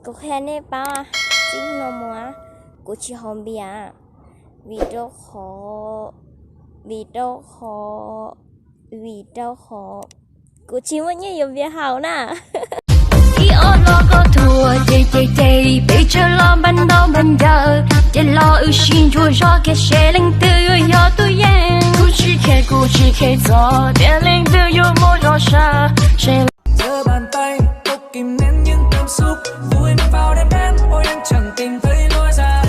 Cô khen nè ba chính nó mua cô chỉ không biết vì đâu khó cô chỉ muốn nhớ dùng việc hảo nè khi ô lo có thua chạy bây giờ lo ban đầu ban đầu chạy lo ưu xin chua cho cái xe linh từ yo tôi yên cô chỉ khe gió để linh từ yo môi gió xa giơ bàn tay cố kìm nén những cảm xúc vui mình vào đêm đến ôi anh chẳng tìm thấy lối ra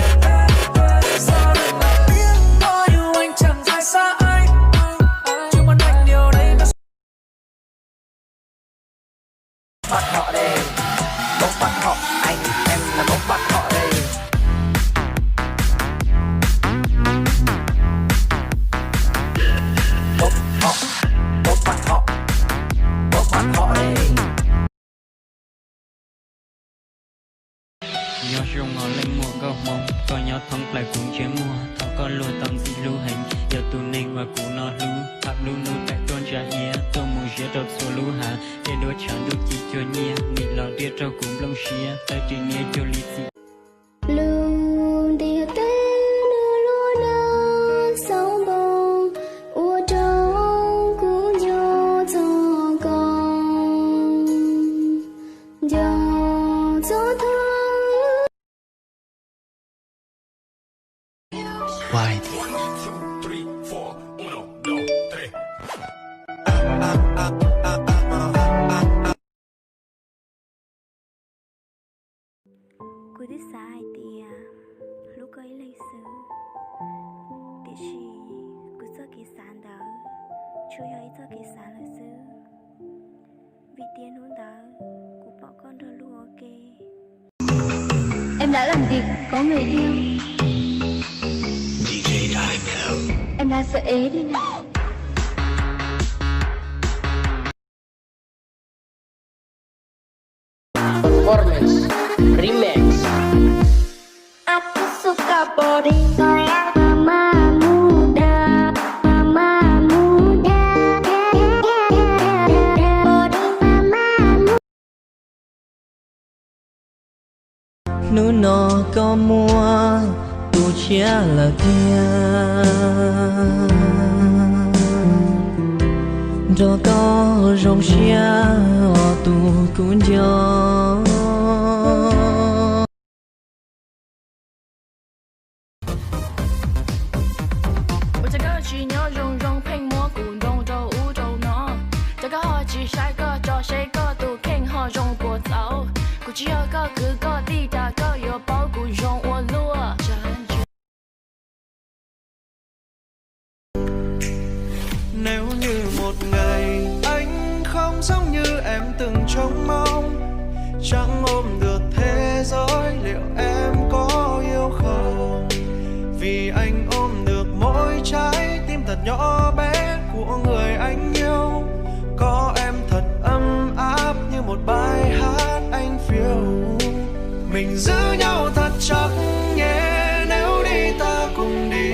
sao được lại biết có yêu anh chẳng rời xa ai chưa muốn anh điều đấy nó bắt họ đây bốc bắt họ anh em là bốc bắt họ đây bốc bắt họ đây nhỏ sông ngõ lên mùa câu mong có nhỏ thong lại cũng chế mùa thọ có lùa tâm gì lưu hành giờ tu nên và cụ nó lưu tháp lưu nu tại tôn trả nhẹ tôi mù chế trâu số lưu hạ để đôi chẳng được chỉ cho nhẹ mị lò đĩa trâu cũng lông xía tay chỉ nhẹ cho lý dị lương địa tế đưa lúa nơ sông bông ua trâu cũng cho con cho thơ Why? Cô đi sai thì lúc ấy lấy sự để chỉ cô cho cái sản đó chú ấy cho cái sản là sự vì tiền hôn đó cô bỏ con rồi luôn ok. em đã làm gì có người yêu em đã sợ ế đi nào Performance Remix. aku suka body saya mama muda body mama Núi nọ có mua tu chia là kia cho có rong xia tu cũng cho我这个是鸟绒绒配蘑菇弄着乌州呢，这个好吃晒个找谁个都看好用过早，估计有个地大个有包谷用我路真。Nếu như một ngày anh không giống như em từng trông mong, chẳng ôm được thế giới liệu em có yêu không? Vì anh ôm được mỗi trái tim thật nhỏ bé của người anh yêu, có em thật ấm áp như một bài hát anh phiêu. Mình giữ nhau thật chắc nhé, nếu đi ta cùng đi,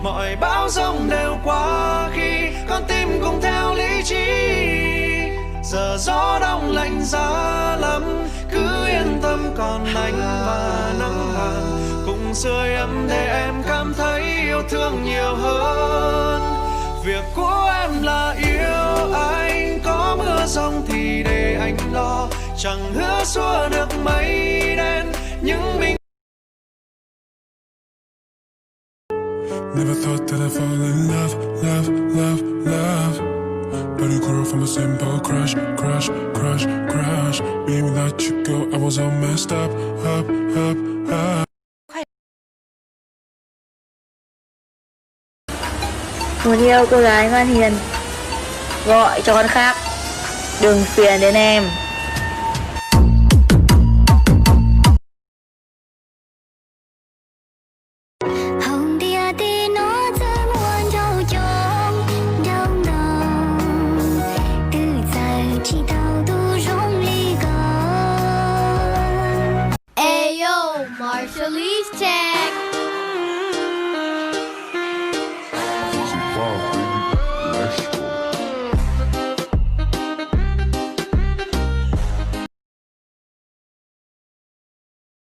mọi bão giông đều qua khi con tim cùng theo lý trí. Giờ gió đông lạnh giá lắm, cứ yên tâm còn anh và nắng vàng cùng sưởi ấm để em cảm thấy yêu thương nhiều hơn. Việc của em là yêu anh, có mưa giông thì để anh lo, chẳng hứa xua được mây đen nhưng mình Never thought that I'd fall in love, love, love, love. But you grew from a simple crush, crush, crush, crush. Me without you go, I was all messed up, up, up, up. Muốn yêu cô gái ngoan hiền, gọi cho con khác, đừng phiền đến em. Ayo, Marshallese Chan.